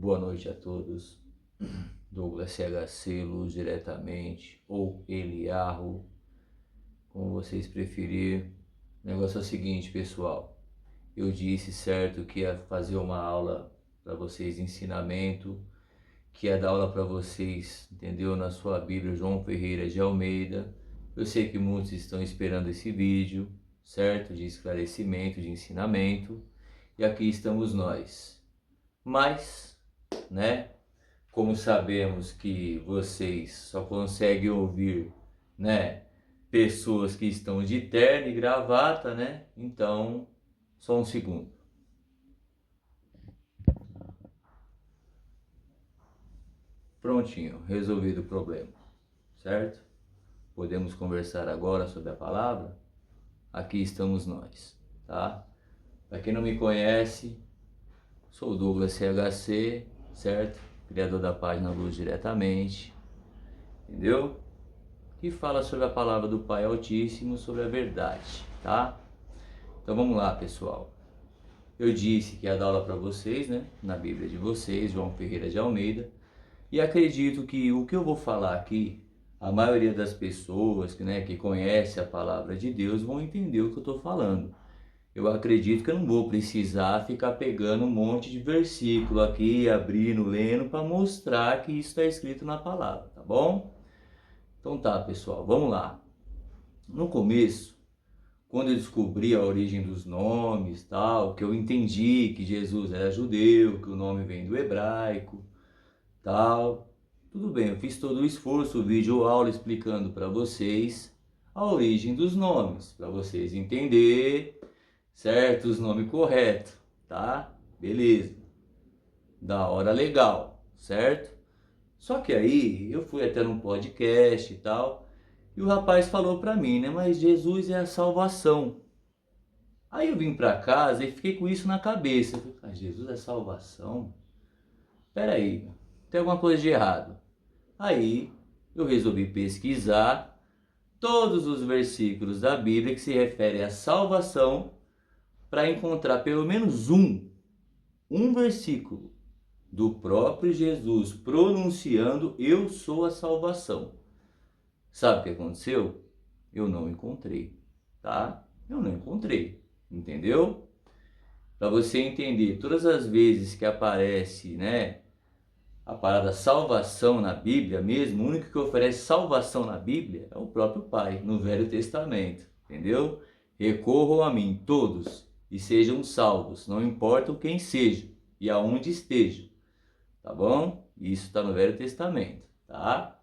Boa noite a todos. Douglas CHC, Luz Diretamente, ou Eliarro, como vocês preferirem. O negócio é o seguinte, pessoal. Eu disse certo que ia fazer uma aula para vocês de ensinamento, que ia dar aula para vocês, entendeu? Na sua Bíblia, João Ferreira de Almeida. Eu sei que muitos estão esperando esse vídeo, certo? De esclarecimento, de ensinamento. E aqui estamos nós. Mas, né? Como sabemos que vocês só conseguem ouvir, né, pessoas que estão de terno e gravata, né? Então, só um segundo. Prontinho, resolvido o problema, certo? Podemos conversar agora sobre a palavra? Aqui estamos nós, tá? Para quem não me conhece, sou o Douglas CHC, certo? Criador da página Luz Diretamente, entendeu? Que fala sobre a palavra do Pai Altíssimo, sobre a verdade, tá? Então vamos lá, pessoal. Eu disse que ia dar aula para vocês, né? Na Bíblia de vocês, João Ferreira de Almeida. E acredito que o que eu vou falar aqui, a maioria das pessoas que conhece a palavra de Deus vão entender o que eu estou falando. Eu acredito que eu não vou precisar ficar pegando um monte de versículo aqui, abrindo, lendo, para mostrar que isso está escrito na palavra, tá bom? Então tá, pessoal, vamos lá. No começo, quando eu descobri a origem dos nomes, tal, que eu entendi que Jesus era judeu, que o nome vem do hebraico, tal, tudo bem, eu fiz todo o esforço, vídeo aula explicando para vocês a origem dos nomes, para vocês entenderem, certo? Os nomes corretos, tá? Beleza. Da hora, legal, certo? Só que aí eu fui até num podcast e tal, e o rapaz falou para mim, né? Mas Jesus é a salvação. Aí eu vim para casa e fiquei com isso na cabeça. Eu falei, Jesus é salvação? Peraí, tem alguma coisa de errado. Aí eu resolvi pesquisar todos os versículos da Bíblia que se referem à salvação para encontrar pelo menos um versículo do próprio Jesus pronunciando eu sou a salvação. Sabe o que aconteceu? Eu não encontrei, tá? Eu não encontrei, entendeu? Para você entender, todas as vezes que aparece, né, a palavra salvação na Bíblia mesmo, o único que oferece salvação na Bíblia é o próprio Pai, no Velho Testamento, entendeu? Recorram a mim todos e sejam salvos, não importa quem seja e aonde esteja, tá bom? Isso está no Velho Testamento, tá?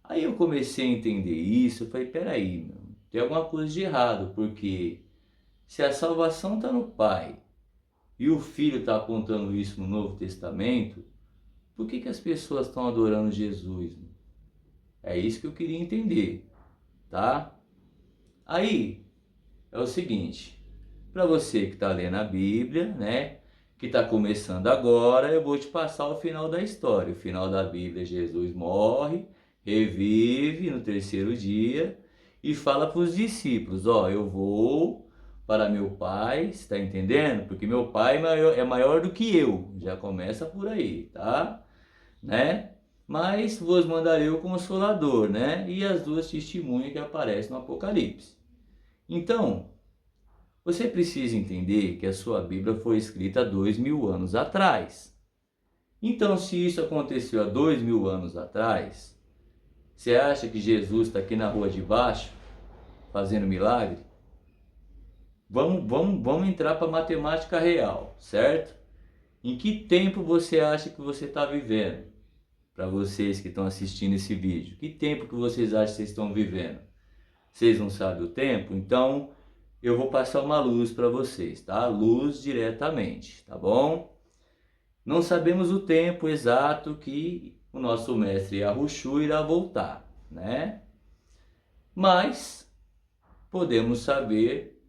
Aí eu comecei a entender isso, eu falei, peraí, meu, tem alguma coisa de errado, porque se a salvação está no Pai e o Filho está apontando isso no Novo Testamento, por que as pessoas estão adorando Jesus? É isso que eu queria entender, tá? Aí, é o seguinte, para você que está lendo a Bíblia, né, que está começando agora, eu vou te passar o final da história. O final da Bíblia, Jesus morre, revive no terceiro dia e fala para os discípulos, ó, eu vou para meu Pai, está entendendo? Porque meu Pai é maior do que eu, já começa por aí, tá? Né? Mas vos mandarei o Consolador, né? E as duas testemunhas que aparecem no Apocalipse. Então, você precisa entender que a sua Bíblia foi escrita há 2000 anos atrás. Então, se isso aconteceu há 2000 anos atrás, você acha que Jesus está aqui na rua de baixo, fazendo milagre? Vamos entrar para a matemática real, certo? Em que tempo você acha que você está vivendo? Para vocês que estão assistindo esse vídeo, que tempo que vocês acham que vocês estão vivendo? Vocês não sabem o tempo? Então eu vou passar uma luz para vocês, tá? Luz diretamente, tá bom? Não sabemos o tempo exato que o nosso mestre Yahushua irá voltar, né? Mas podemos saber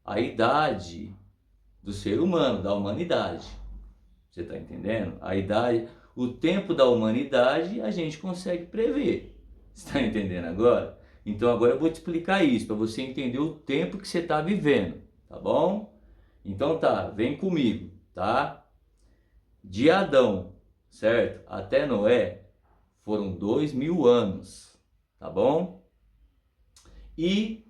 a idade do ser humano, da humanidade. Você está entendendo? A idade, o tempo da humanidade a gente consegue prever. Você está entendendo agora? Então agora eu vou te explicar isso, para você entender o tempo que você está vivendo, tá bom? Então tá, vem comigo, tá? De Adão certo? Até Noé foram 2000 anos, tá bom? E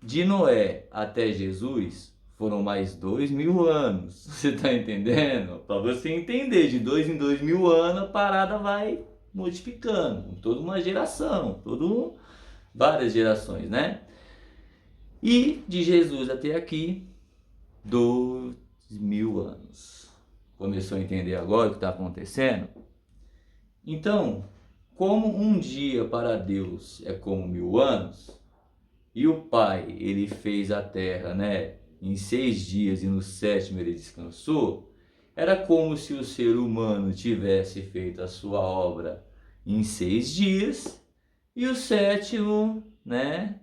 de Noé até Jesus foram mais 2000 anos. Você tá entendendo? Para você entender, de 2000 anos a parada vai modificando. Toda uma geração, várias gerações, né? E de Jesus até aqui, 2000 anos. Começou a entender agora o que está acontecendo? Então, como um dia para Deus é como 1000 anos, e o Pai, ele fez a terra, né, em 6 dias e no 7º ele descansou, era como se o ser humano tivesse feito a sua obra em 6 dias e o 7º, né,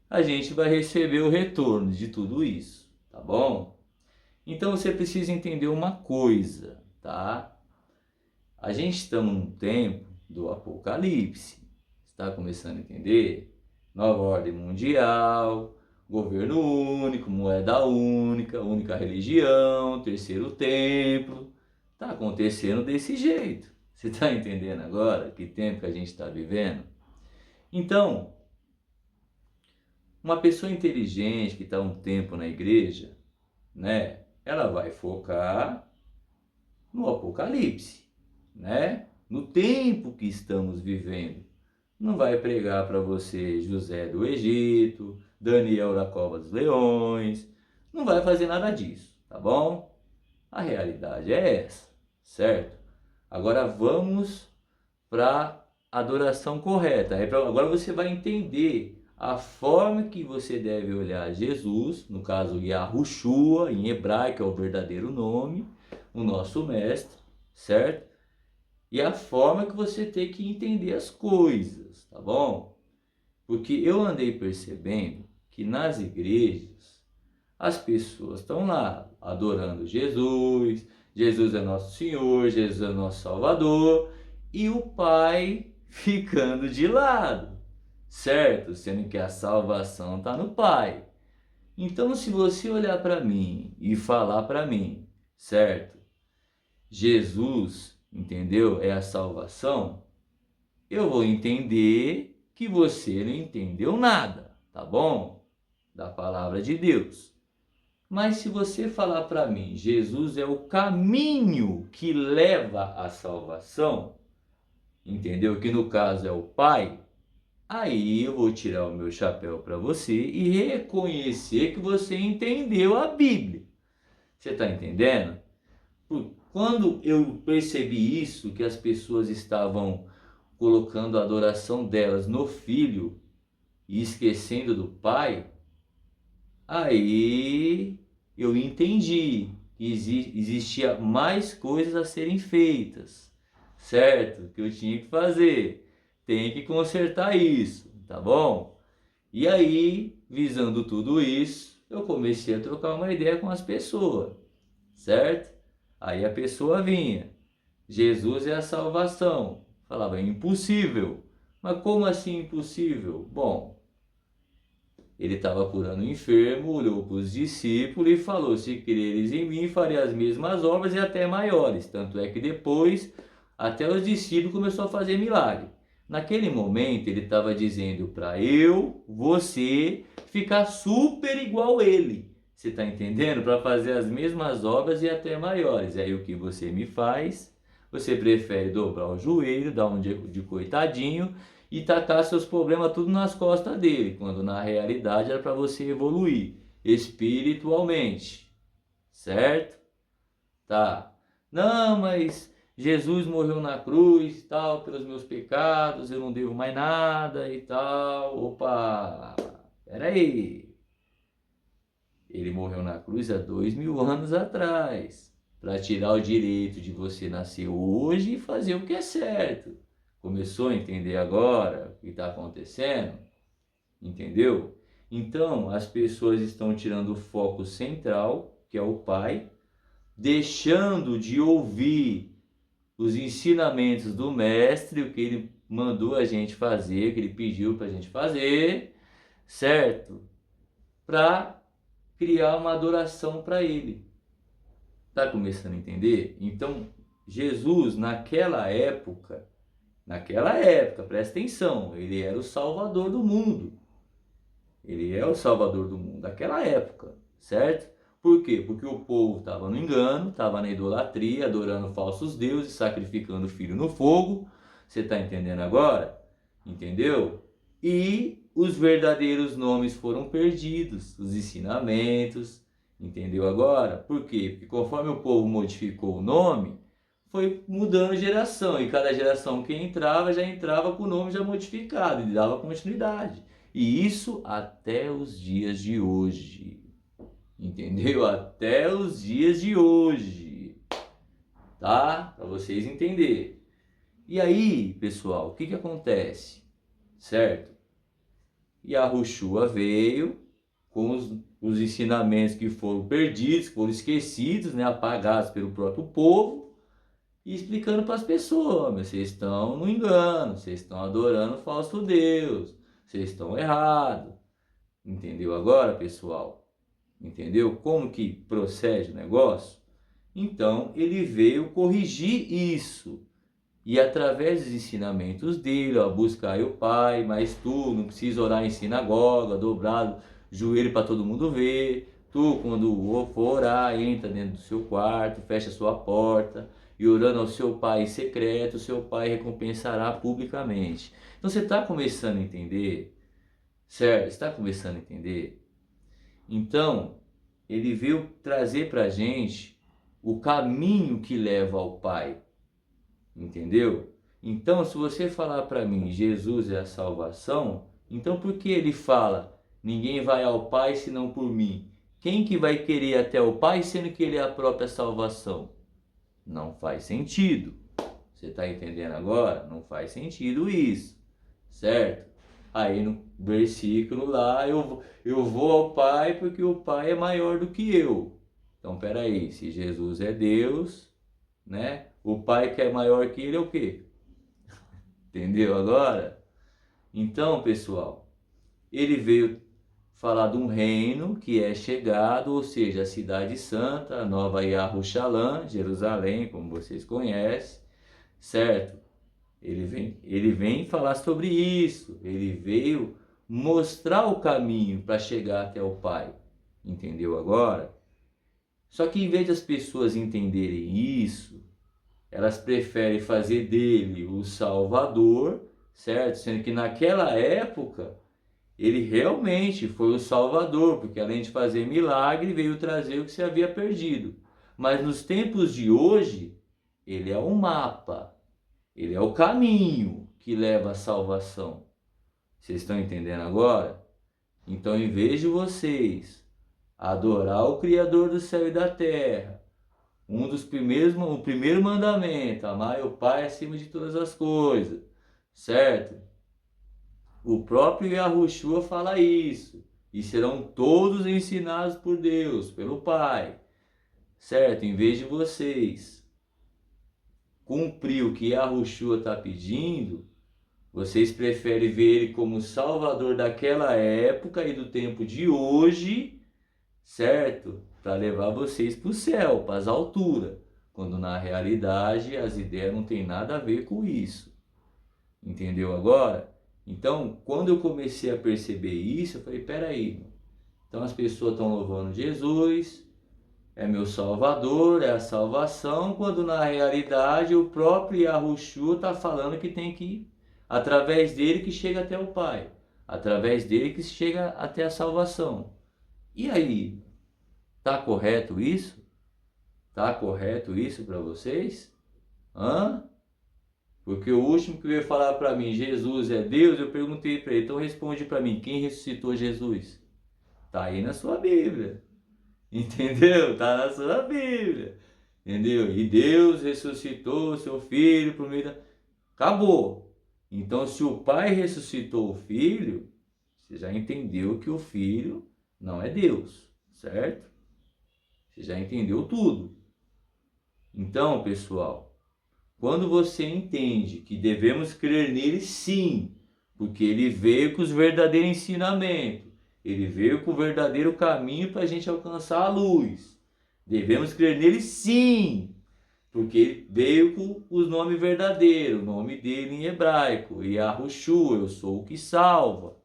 a gente vai receber o retorno de tudo isso, tá bom? Então você precisa entender uma coisa, tá? A gente está num tempo do Apocalipse, está começando a entender? Nova ordem mundial, governo único, moeda única, única religião, terceiro templo. Está acontecendo desse jeito. Você está entendendo agora que tempo que a gente está vivendo? Então, uma pessoa inteligente que está um tempo na igreja, né? Ela vai focar no Apocalipse, né? No tempo que estamos vivendo. Não vai pregar para você José do Egito, Daniel da Cova dos Leões, não vai fazer nada disso, tá bom? A realidade é essa, certo? Agora vamos para a adoração correta. Agora você vai entender a forma que você deve olhar Jesus, no caso Yahushua, em hebraico é o verdadeiro nome, o nosso mestre, certo? E a forma que você tem que entender as coisas, tá bom? Porque eu andei percebendo que nas igrejas as pessoas estão lá adorando Jesus, Jesus é nosso Senhor, Jesus é nosso Salvador, e o Pai ficando de lado, certo? Sendo que a salvação está no Pai. Então, se você olhar para mim e falar para mim, certo? Jesus, entendeu? É a salvação. Eu vou entender que você não entendeu nada, tá bom? Da palavra de Deus. Mas se você falar para mim, Jesus é o caminho que leva à salvação, entendeu? Que no caso é o Pai, aí eu vou tirar o meu chapéu para você e reconhecer que você entendeu a Bíblia. Você está entendendo? Quando eu percebi isso, que as pessoas estavam colocando a adoração delas no Filho e esquecendo do Pai, aí eu entendi que existia mais coisas a serem feitas, certo? Que eu tinha que fazer, tem que consertar isso, tá bom? E aí, visando tudo isso, eu comecei a trocar uma ideia com as pessoas, certo? Aí a pessoa vinha, Jesus é a salvação. Falava, é impossível. Mas como assim impossível? Bom, ele estava curando o enfermo, olhou para os discípulos e falou, se creres em mim, farei as mesmas obras e até maiores. Tanto é que depois, até os discípulos começaram a fazer milagre. Naquele momento, ele estava dizendo para você, ficar super igual ele. Você está entendendo? Para fazer as mesmas obras e até maiores. Aí o que você me faz? Você prefere dobrar o joelho, dar um de coitadinho e tacar seus problemas tudo nas costas dele, quando na realidade era para você evoluir espiritualmente, certo? Tá. Não, mas Jesus morreu na cruz, tal, pelos meus pecados, eu não devo mais nada e tal. Opa, peraí. Ele morreu na cruz há 2000 anos atrás, para tirar o direito de você nascer hoje e fazer o que é certo. Começou a entender agora o que está acontecendo? Entendeu? Então, as pessoas estão tirando o foco central, que é o Pai, deixando de ouvir os ensinamentos do Mestre, o que ele mandou a gente fazer, o que ele pediu para a gente fazer, certo? Para criar uma adoração para ele. Tá começando a entender? Então, Jesus, naquela época, presta atenção, ele era o Salvador do mundo. Ele é o Salvador do mundo, daquela época, certo? Por quê? Porque o povo estava no engano, estava na idolatria, adorando falsos deuses, sacrificando filho no fogo. Você está entendendo agora? Entendeu? E os verdadeiros nomes foram perdidos, os ensinamentos. Entendeu agora? Por quê? Porque conforme o povo modificou o nome, foi mudando geração. E cada geração que entrava, já entrava com o nome já modificado e dava continuidade. E isso até os dias de hoje. Entendeu? Até os dias de hoje. Tá? Para vocês entenderem. E aí, pessoal, o que acontece? Certo? Yahushua veio com os ensinamentos que foram perdidos, que foram esquecidos, né, apagados pelo próprio povo, e explicando para as pessoas: vocês estão no engano, vocês estão adorando falso Deus, vocês estão errados. Entendeu agora, pessoal? Entendeu como que procede o negócio? Então, ele veio corrigir isso. E através dos ensinamentos dele, ó, buscai o Pai, mas tu não precisa orar em sinagoga, dobrado, joelho para todo mundo ver. Tu, quando for orar, entra dentro do seu quarto, fecha sua porta, e orando ao seu Pai em secreto, o seu Pai recompensará publicamente. Então você está começando a entender? Certo? Está começando a entender? Então, ele veio trazer para a gente o caminho que leva ao Pai. Entendeu? Então, se você falar para mim, Jesus é a salvação, então por que ele fala, ninguém vai ao Pai senão por mim? Quem que vai querer ir até o Pai sendo que ele é a própria salvação? Não faz sentido. Você está entendendo agora? Não faz sentido isso, certo? Aí no versículo lá, eu vou ao Pai porque o Pai é maior do que eu. Então, peraí, se Jesus é Deus, né? O Pai que é maior que ele é o quê? Entendeu agora? Então, pessoal, ele veio falar de um reino que é chegado, ou seja, a cidade santa, a nova Yarushalayim, Jerusalém, como vocês conhecem, certo? Ele vem falar sobre isso, ele veio mostrar o caminho para chegar até o Pai, entendeu agora? Só que em vez das pessoas entenderem isso, elas preferem fazer dele o Salvador, certo? Sendo que naquela época ele realmente foi o Salvador, porque além de fazer milagre, veio trazer o que se havia perdido. Mas nos tempos de hoje, ele é o mapa, ele é o caminho que leva à salvação. Vocês estão entendendo agora? Então, em vez de vocês adorar o Criador do céu e da terra, o primeiro mandamento, amar o Pai acima de todas as coisas, certo? O próprio Yahushua fala isso, e serão todos ensinados por Deus, pelo Pai, certo? Em vez de vocês cumprir o que Yahushua está pedindo, vocês preferem ver ele como Salvador daquela época e do tempo de hoje, certo? Para levar vocês para o céu, para as alturas, quando na realidade as ideias não têm nada a ver com isso. Entendeu agora? Então, quando eu comecei a perceber isso, eu falei, peraí, então as pessoas estão louvando Jesus, é meu Salvador, é a salvação, quando na realidade o próprio Yahushua está falando que tem que ir através dele que chega até o Pai, através dele que chega até a salvação. E aí, tá correto isso? Tá correto isso para vocês? Hã? Porque o último que veio falar para mim, Jesus é Deus, eu perguntei para ele, então responde para mim, quem ressuscitou Jesus? Tá aí na sua Bíblia. Entendeu? Tá na sua Bíblia. Entendeu? E Deus ressuscitou o seu filho por meio da... Acabou. Então, se o Pai ressuscitou o Filho, você já entendeu que o Filho não é Deus, certo? Você já entendeu tudo. Então, pessoal, quando você entende que devemos crer nele, sim, porque ele veio com os verdadeiros ensinamentos, ele veio com o verdadeiro caminho para a gente alcançar a luz. Devemos crer nele, sim, Porque veio com o nome verdadeiro, o nome dele em hebraico, Yahushua, eu sou o que salva.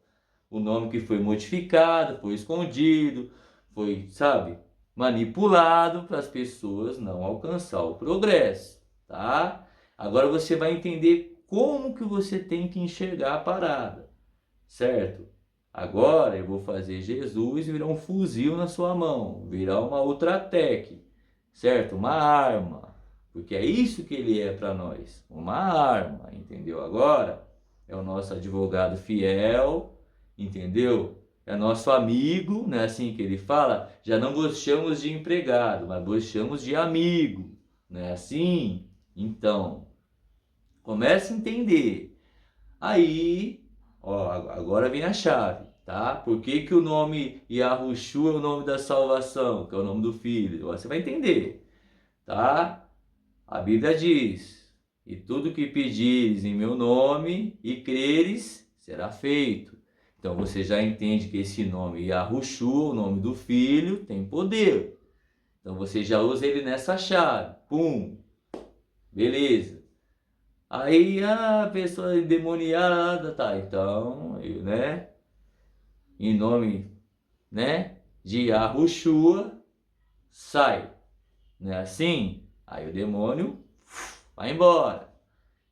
O nome que foi modificado, foi escondido, foi, sabe, manipulado para as pessoas não alcançar o progresso, tá? Agora você vai entender como que você tem que enxergar a parada, certo? Agora eu vou fazer Jesus virar um fuzil na sua mão, virar uma outra tech, certo? Uma arma, porque é isso que ele é para nós, uma arma, entendeu? Agora é o nosso advogado fiel, entendeu? É nosso amigo, não é assim que ele fala? Já não gostamos de empregado, mas gostamos de amigo, não é assim? Então, comece a entender. Aí, ó, agora vem a chave, tá? Por que que o nome Yahushua é o nome da salvação, que é o nome do Filho? Agora você vai entender, tá? A Bíblia diz, e tudo que pedires em meu nome e creres, será feito. Então você já entende que esse nome Yahushua, o nome do Filho, tem poder. Então você já usa ele nessa chave. Pum! Beleza. Aí a pessoa endemoniada, tá, então, né, em nome, né, de Yahushua, sai, não é assim? Aí o demônio vai embora.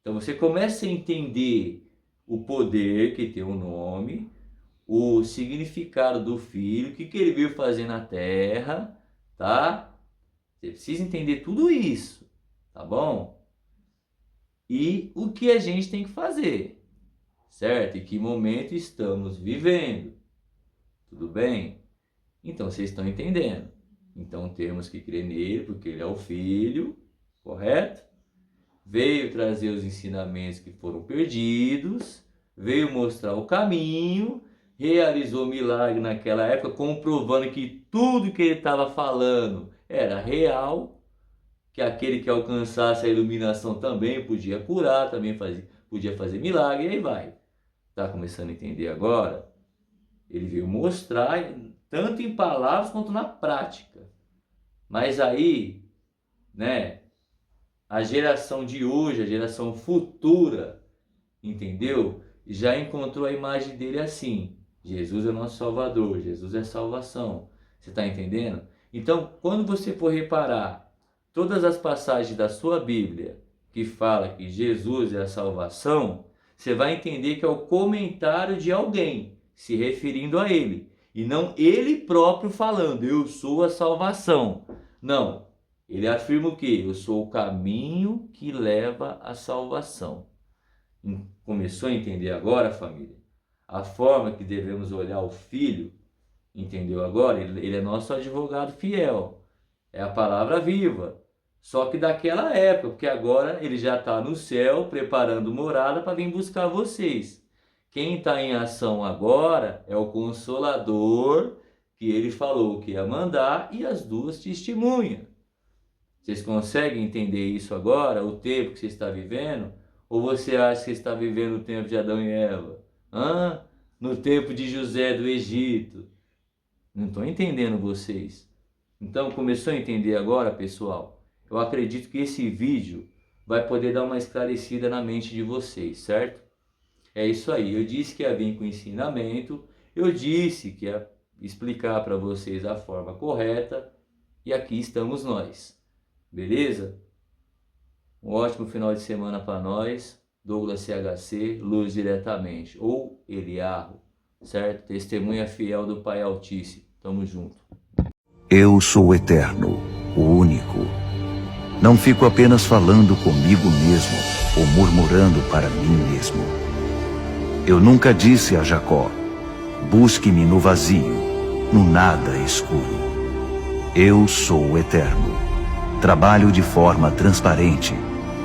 Então você começa a entender o poder que tem o nome, o significado do filho, o que que ele veio fazer na terra, tá? Você precisa entender tudo isso, tá bom? E o que a gente tem que fazer, certo? E que momento estamos vivendo, tudo bem? Então vocês estão entendendo. Então temos que crer nele, porque ele é o Filho, correto? Veio trazer os ensinamentos que foram perdidos, veio mostrar o caminho, realizou milagre naquela época, comprovando que tudo que ele estava falando era real, que aquele que alcançasse a iluminação também podia curar, também podia fazer milagre, e aí vai. Está começando a entender agora? Ele veio mostrar, tanto em palavras quanto na prática. Mas aí, né, a geração de hoje, a geração futura, entendeu? Já encontrou a imagem dele assim. Jesus é nosso Salvador, Jesus é salvação. Você está entendendo? Então, quando você for reparar todas as passagens da sua Bíblia que fala que Jesus é a salvação, você vai entender que é o comentário de alguém se referindo a ele. E não ele próprio falando, eu sou a salvação. Não, ele afirma o quê? Eu sou o caminho que leva à salvação. Começou a entender agora, família? A forma que devemos olhar o Filho, entendeu agora? Ele é nosso advogado fiel. É a palavra viva. Só que daquela época, porque agora ele já está no céu, preparando morada para vir buscar vocês. Quem está em ação agora é o Consolador, que ele falou que ia mandar, e as duas testemunhas. Vocês conseguem entender isso agora, o tempo que você está vivendo? Ou você acha que você está vivendo o tempo de Adão e Eva? No tempo de José do Egito? Não estou entendendo vocês. Então começou a entender agora, pessoal? Eu acredito que esse vídeo vai poder dar uma esclarecida na mente de vocês, certo? É isso aí, eu disse que ia vir com ensinamento, eu disse que ia explicar para vocês a forma correta, e aqui estamos nós, beleza? Um ótimo final de semana para nós, Douglas CHC, Luz Diretamente, ou Eliarro, certo? Testemunha fiel do Pai Altíssimo, tamo junto. Eu sou o Eterno, o único. Não fico apenas falando comigo mesmo ou murmurando para mim mesmo. Eu nunca disse a Jacó, busque-me no vazio, no nada escuro. Eu sou o Eterno. Trabalho de forma transparente,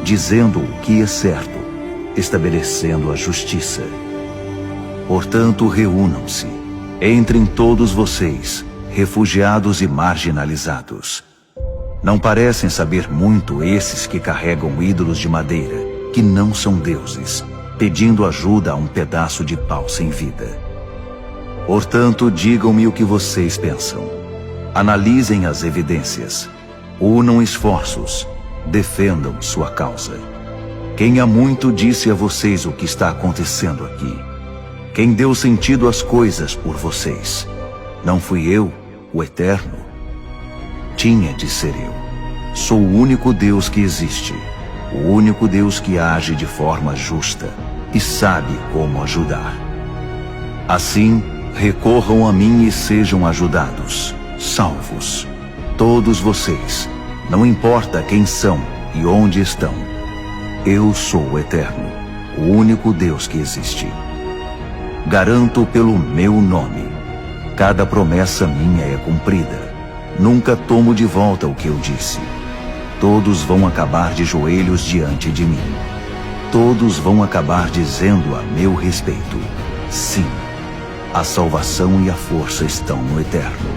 dizendo o que é certo, estabelecendo a justiça. Portanto, reúnam-se, entrem todos vocês, refugiados e marginalizados. Não parecem saber muito esses que carregam ídolos de madeira, que não são deuses, pedindo ajuda a um pedaço de pau sem vida. Portanto, digam-me o que vocês pensam. Analisem as evidências. Unam esforços. defendam sua causa. Quem há muito disse a vocês o que está acontecendo aqui? Quem deu sentido às coisas por vocês? Não fui eu, o Eterno? Tinha de ser eu. Sou o único Deus que existe, o único Deus que age de forma justa e sabe como ajudar. Assim, recorram a mim e sejam ajudados, salvos. Todos vocês, não importa quem são e onde estão. Eu sou o Eterno, o único Deus que existe. Garanto pelo meu nome. Cada promessa minha é cumprida. Nunca tomo de volta o que eu disse. Todos vão acabar de joelhos diante de mim. Todos vão acabar dizendo a meu respeito: sim, a salvação e a força estão no Eterno.